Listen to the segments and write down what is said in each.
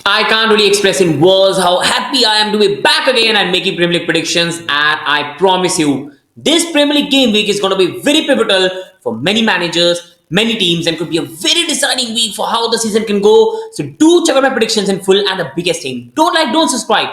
I can't really express in words how happy I am to be back again and making Premier League predictions. And I promise you, this Premier League game week is going to be very pivotal for many managers, many teams, and could be a very deciding week for how the season can go. So do check out my predictions in full and the biggest thing. Don't like, don't subscribe.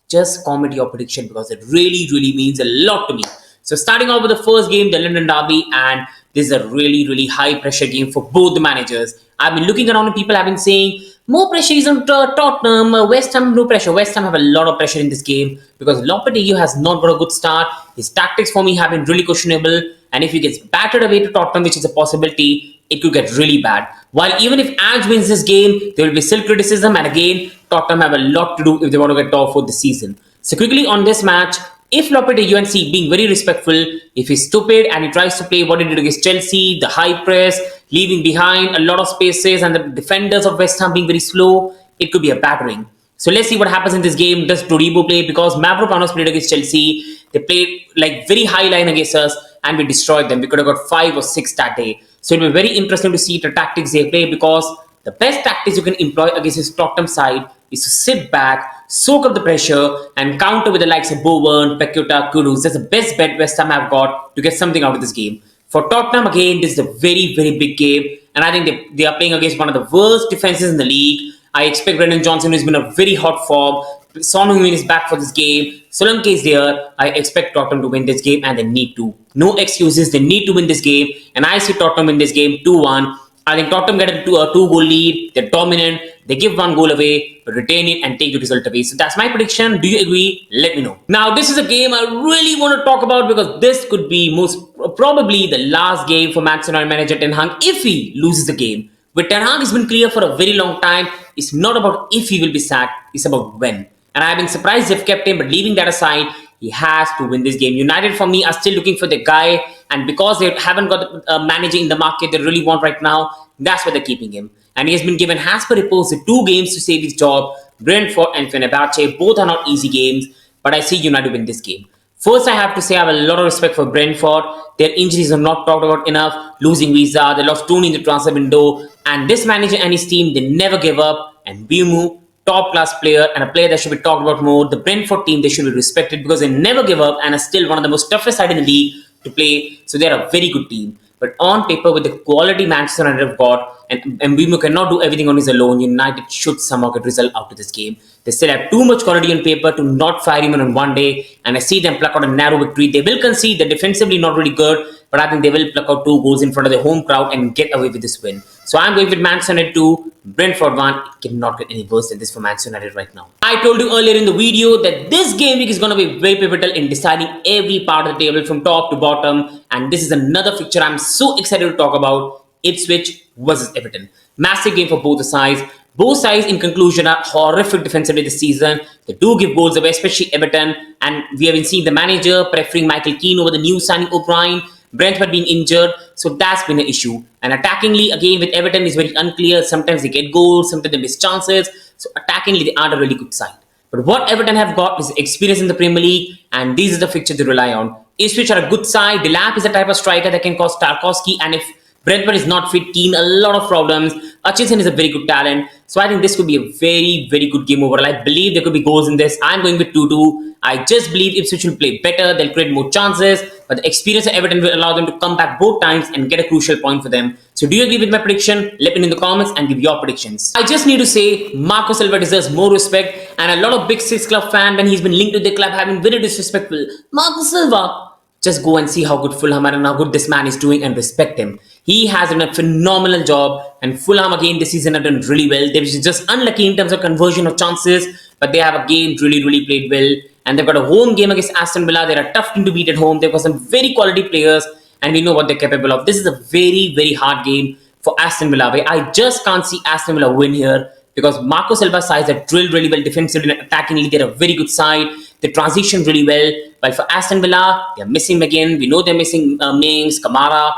Just comment your prediction because it really means a lot to me. So starting off with the first game, the London Derby, and this is a really high pressure game for both the managers. I've been looking around and people have been saying more pressure is on Tottenham, West Ham no pressure. West Ham have a lot of pressure in this game because Lopetegui has not got a good start. His tactics for me have been really questionable, and if he gets battered away to Tottenham, which is a possibility, it could get really bad. While even if Ange wins this game, there will be still criticism, and again, Tottenham have a lot to do if they want to get top for this season. So quickly on this match, if Lopetegui UNC being very respectful, if he's stupid and he tries to play what he did against Chelsea, the high press, leaving behind a lot of spaces and the defenders of West Ham being very slow, it could be a battering. So let's see what happens in this game. Does Toribo play? Because Mavropanos played against Chelsea. They played like very high line against us and we destroyed them. We could have got 5 or 6 that day. So it'll be very interesting to see the tactics they play because the best tactics you can employ against this Tottenham side is to sit back, soak up the pressure, and counter with the likes of Bowen, Paqueta, Kudus. That's the best bet West Ham have got to get something out of this game. For Tottenham, again, this is a very big game, and I think they are playing against one of the worst defenses in the league. I expect Brendan Johnson, who's been a very hot form. Son Heung-min is back for this game. Solanke is there. I expect Tottenham to win this game, and they need to. No excuses. They need to win this game, and I see Tottenham win this game 2-1. I think Tottenham get a 2-goal lead. They're dominant. They give 1 goal away, but retain it and take the result away. So that's my prediction. Do you agree? Let me know. Now, this is a game I really want to talk about because this could be most probably the last game for Manchester United manager Ten Hag if he loses the game. With Ten Hag, it's been clear for a very long time. It's not about if he will be sacked. It's about when. And I've been surprised they've kept him, but leaving that aside, he has to win this game. United, for me, are still looking for the guy. And because they haven't got a manager in the market they really want right now, that's why they're keeping him. And he has been given, as per reports, the 2 games to save his job. Brentford and Fenerbahce. Both are not easy games, but I see United win this game. First, I have to say I have a lot of respect for Brentford. Their injuries are not talked about enough. Losing Visa, they lost Tony in the transfer window. And this manager and his team, they never give up. And Bimu, top-class player and a player that should be talked about more. The Brentford team, they should be respected because they never give up and are still one of the most toughest side in the league to play. So they're a very good team. But on paper, with the quality Manchester United have got, and Mbeumo cannot do everything on his own, United should somehow get result out of this game. They still have too much quality on paper to not fire him on one day, and I see them pluck out a narrow victory. They will concede. They're defensively not really good, but I think they will pluck out 2 goals in front of the home crowd and get away with this win. So I'm going with Manchester United 2, Brentford 1. It cannot get any worse than this for Manchester United right now. I told you earlier in the video that this game week is going to be very pivotal in deciding every part of the table from top to bottom, and this is another fixture I'm so excited to talk about. Ipswich versus Everton. Massive game for both the sides. Both sides, in conclusion, are horrific defensively this season. They do give goals away, especially Everton. And we have been seeing the manager preferring Michael Keane over the new signing O'Brien. Brentford being injured. So that's been an issue. And attackingly, again, with Everton, is very unclear. Sometimes they get goals, sometimes they miss chances. So attackingly, they aren't a really good side. But what Everton have got is experience in the Premier League. And these are the fixtures they rely on. Ipswich are a good side. Delap is the type of striker that can cause Tarkowski. And if Brentford is not fit, Keane, a lot of problems. Hutchinson is a very good talent. So I think this could be a very good game overall. I believe there could be goals in this. I'm going with 2-2. I just believe Ipswich will play better. They'll create more chances. But the experience of Everton will allow them to come back both times and get a crucial point for them. So do you agree with my prediction? Let me know in the comments and give your predictions. I just need to say Marco Silva deserves more respect. And a lot of Big Six club fans, when he's been linked to the club, have been very disrespectful. Marco Silva. Just go and see how good Fulham are and how good this man is doing and respect him. He has done a phenomenal job, and Fulham again this season have done really well. They're just unlucky in terms of conversion of chances, but they have again really played well. And they've got a home game against Aston Villa. They're a tough team to beat at home. They've got some very quality players, and we know what they're capable of. This is a very hard game for Aston Villa. I just can't see Aston Villa win here because Marco Silva's sides have drilled really well defensively and attackingly. They're a very good side. They transition really well. While for Aston Villa, they're missing McGinn. We know they're missing Mings, Kamara.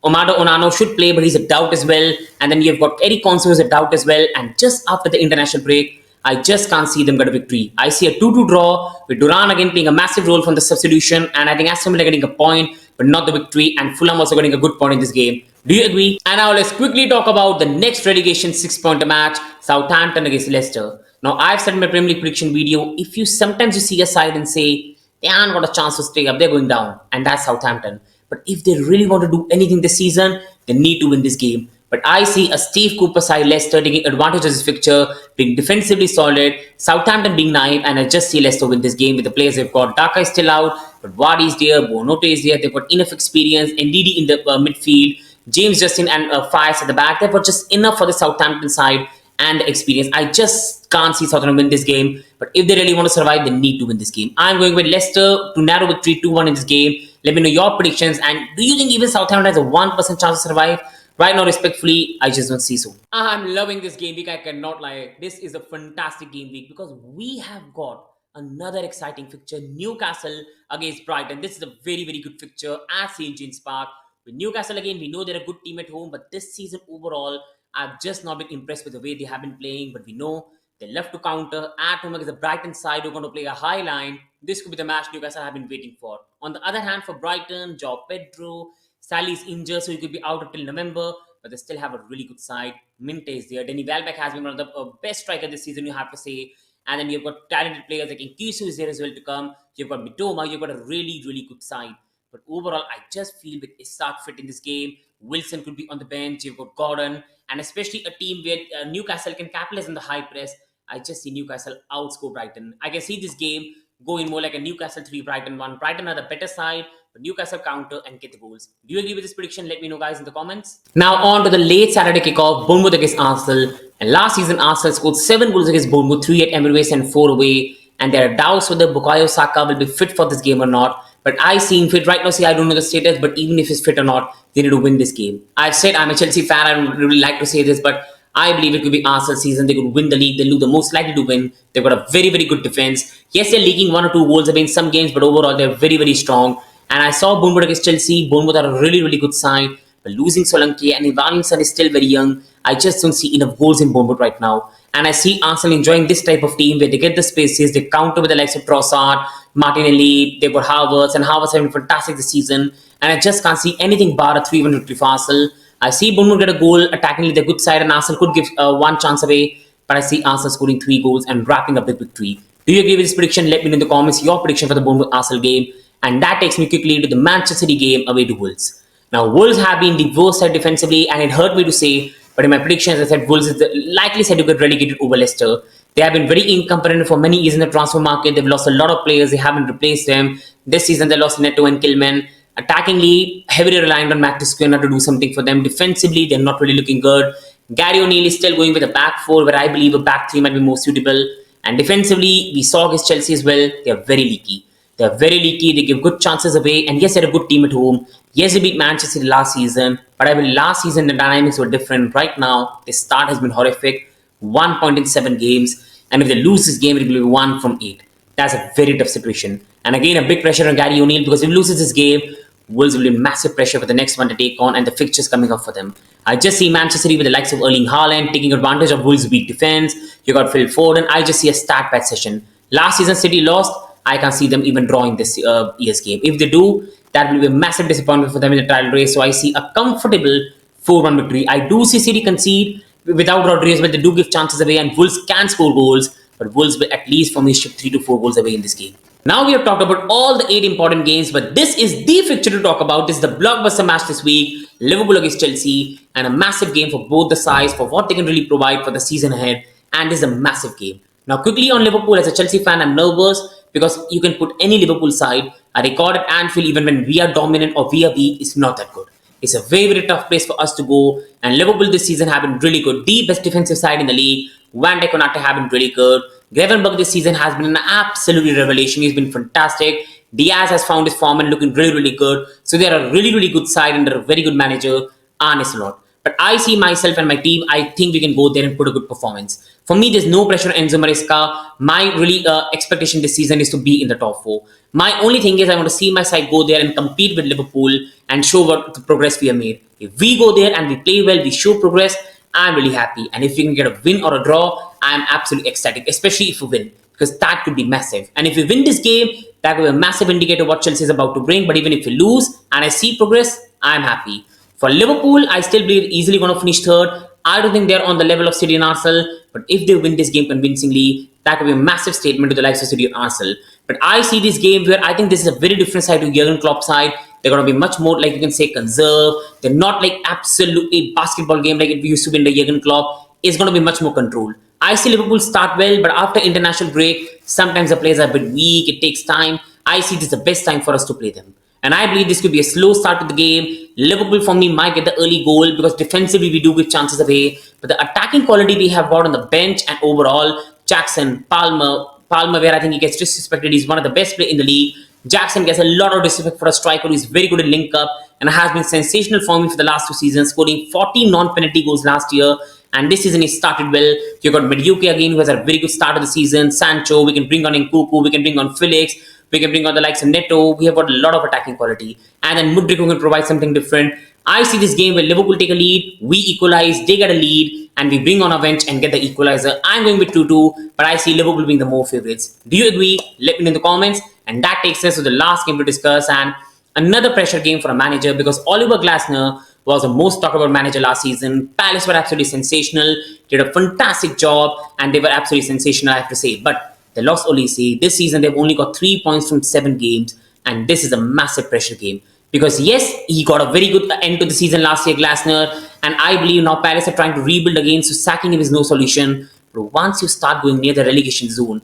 Omado Onano should play, but he's a doubt as well. And then you've got Erik who's a doubt as well. And just after the international break, I just can't see them get a victory. I see a 2-2 draw with Duran again playing a massive role from the substitution. And I think Aston Villa getting a point, but not the victory. And Fulham also getting a good point in this game. Do you agree? And now let's quickly talk about the next relegation 6-pointer match, Southampton against Leicester. Now I've said in my Premier League prediction video, if you sometimes you see a side and say they haven't got a chance to stay up, they're going down, and that's Southampton. But if they really want to do anything this season, they need to win this game. But I see a Steve Cooper side Leicester taking advantage of this fixture, being defensively solid, Southampton being naive, and I just see Leicester win this game with the players they've got. Daka is still out, but Vardy is there, Bonote is there, they've got enough experience, NDD in the midfield, James Justin and Fires at the back. They've got just enough for the Southampton side and the experience. I just can't see Southampton win this game, but if they really want to survive, they need to win this game. I'm going with Leicester to narrow victory 2-1 in this game. Let me know your predictions, and do you think even Southampton has a 1% chance to survive? Right now, respectfully, I just don't see so. I'm loving this game week. I cannot lie. This is a fantastic game week because we have got another exciting fixture, Newcastle against Brighton. This is a very, very good fixture at St. James Park. With Newcastle again, we know they're a good team at home, but this season overall, I've just not been impressed with the way they have been playing. But we know they love to counter at home against the Brighton side who are going to play a high line. This could be the match Newcastle have been waiting for. On the other hand, for Brighton, Joe Pedro, Sally is injured, so he could be out until November, but they still have a really good side. Minte is there. Denny Welbeck has been one of the best strikers this season, you have to say. And then you've got talented players like Nkisu is there as well to come. You've got Mitoma. You've got a really, really good side. But overall, I just feel with Isak fit in this game, Wilson could be on the bench. You've got Gordon, and especially a team where Newcastle can capitalize on the high press. I just see Newcastle outscore Brighton. I can see this game going more like a Newcastle 3, Brighton 1. Brighton are the better side, but Newcastle counter and get the goals. Do you agree with this prediction? Let me know, guys, in the comments. Now on to the late Saturday kickoff, Bournemouth against Arsenal. And last season, Arsenal scored 7 goals against Bournemouth, 3 at Emirates and 4 away. And there are doubts whether bukayo Saka will be fit for this game or not. But I see him fit right now. See, I don't know the status, but even if he's fit or not, they need to win this game. I've said I'm a Chelsea fan. I don't really like to say this, but I believe it could be Arsenal season. They could win the league. They look the most likely to win. They've got a very, very good defense. Yes, they're leaking 1 or 2 goals away in some games, but overall they're very, very strong. And I saw Bournemouth against Chelsea. Bournemouth are a really, really good side. But losing Solanke and Ivanilson is still very young. I just don't see enough goals in Bournemouth right now. And I see Arsenal enjoying this type of team where they get the spaces, they counter with the likes of Trossard, Martinelli, they've got Havertz, and Havertz having fantastic this season. And I just can't see anything bar a 3-1 victory for Arsenal. I see Bournemouth get a goal, attacking the good side, and Arsenal could give 1 chance away. But I see Arsenal scoring 3 goals and wrapping up the victory. Do you agree with this prediction? Let me know in the comments your prediction for the Bournemouth-Arsenal game. And that takes me quickly to the Manchester City game away to Wolves. Now, Wolves have been the worst side defensively, and it hurt me to say, but in my predictions, I said Wolves is likely said to get relegated over Leicester. They have been very incompetent for many years in the transfer market. They've lost a lot of players. They haven't replaced them. This season, they lost Neto and Kilman. Attackingly, heavily reliant on Matt Tisquena to do something for them. Defensively, they're not really looking good. Gary O'Neill is still going with a back 4, where I believe a back 3 might be more suitable. And defensively, we saw against Chelsea as well. They are very leaky. They're very leaky. They give good chances away. And yes, they're a good team at home. Yes, they beat Manchester City last season. But I believe last season the dynamics were different. Right now, the start has been horrific. 1 point in 7 games. And if they lose this game, it will be 1 from 8. That's a very tough situation. And again, a big pressure on Gary O'Neill because if he loses this game, Wolves will be massive pressure for the next one to take on and the fixtures coming up for them. I just see Manchester City with the likes of Erling Haaland taking advantage of Wolves' weak defense. You got Phil Foden. I just see a Statpad session. Last season, City lost. I can't see them even drawing this year's game. If they do, that will be a massive disappointment for them in the title race. So I see a comfortable 4-1 victory. I do see City concede without Rodriguez, but they do give chances away and Wolves can score goals. But Wolves will at least for me ship 3 to 4 goals away in this game. Now we have talked about all the 8 important games, but this is the fixture to talk about. This is the blockbuster match this week, Liverpool against Chelsea, and a massive game for both the sides for what they can really provide for the season ahead. And this is a massive game. Now quickly on Liverpool, as a Chelsea fan, I'm nervous because you can put any Liverpool side. A record at Anfield, even when we are dominant or we are weak, is not that good. It's a very, very tough place for us to go. And Liverpool this season have been really good. The best defensive side in the league. Van Dijk and Konate have been really good. Gravenberch this season has been an absolute revelation. He's been fantastic. Diaz has found his form and looking really, really good. So they're a really, really good side under a very good manager, Arne Slot. But I see myself and my team, I think we can go there and put a good performance. For me, there's no pressure on Enzo Maresca. My really expectation this season is to be in the top 4. My only thing is I want to see my side go there and compete with Liverpool and show what the progress we have made. If we go there and we play well, we show progress, I'm really happy. And if we can get a win or a draw, I'm absolutely ecstatic, especially if we win, because that could be massive. And if we win this game, that will be a massive indicator of what Chelsea is about to bring. But even if we lose and I see progress, I'm happy. For Liverpool, I still believe easily going to finish third. I don't think they're on the level of City and Arsenal, but if they win this game convincingly, that would be a massive statement to the likes of City and Arsenal. But I see this game where I think this is a very different side to Jurgen Klopp's side. They're going to be much more, like you can say, conserve. They're not like absolutely basketball game like it used to be in the Jurgen Klopp. It's going to be much more controlled. I see Liverpool start well, but after international break, sometimes the players are a bit weak. It takes time. I see this is the best time for us to play them. And I believe this could be a slow start to the game. Liverpool, for me, might get the early goal because defensively we do give chances away. But the attacking quality we have got on the bench and overall, Jackson, Palmer, where I think he gets disrespected, he's one of the best players in the league. Jackson gets a lot of disrespect for a striker who is very good at link up and has been sensational for me for the last 2 seasons, scoring 40 non-penalty goals last year. And this season he started well. You got Mediocre again, who has a very good start of the season. Sancho, we can bring on Nkunku, we can bring on Felix. We can bring on the likes of Neto. We have got a lot of attacking quality. And then Mudryk who can provide something different. I see this game where Liverpool take a lead, we equalize, they get a lead, and we bring on a bench and get the equalizer. I'm going with 2-2, but I see Liverpool being the more favourites. Do you agree? Let me know in the comments. And that takes us to the last game to discuss, and another pressure game for a manager because Oliver Glasner was the most talked about manager last season. Palace were absolutely sensational, did a fantastic job, and they were absolutely sensational, I have to say. But they lost Olise. This season, they've only got 3 points from 7 games. And this is a massive pressure game. Because yes, he got a very good end to the season last year, Glasner. And I believe now Palace are trying to rebuild again. So sacking him is no solution. But once you start going near the relegation zone,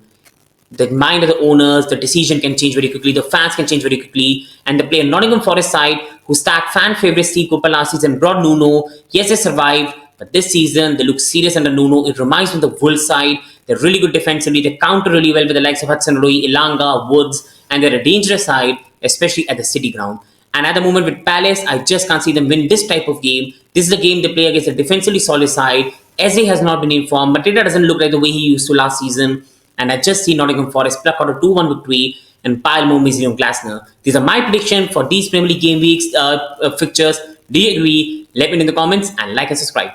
the mind of the owners, the decision can change very quickly. The fans can change very quickly. And they play a Nottingham Forest side who stacked fan favourite Steve Cooper last season, brought Nuno. Yes, they survived. But this season, they look serious under Nuno. It reminds me of the Wolves side. They're really good defensively. They counter really well with the likes of Hudson-Odoi, Elanga, Woods. And they're a dangerous side, especially at the City ground. And at the moment with Palace, I just can't see them win this type of game. This is a game they play against a defensively solid side. Eze has not been in form. Mateta doesn't look like the way he used to last season. And I just see Nottingham Forest pluck out a 2-1 victory and pile more misery on Glasner. These are my prediction for these Premier League game weeks fixtures. Do you agree? Let me know in the comments and like and subscribe.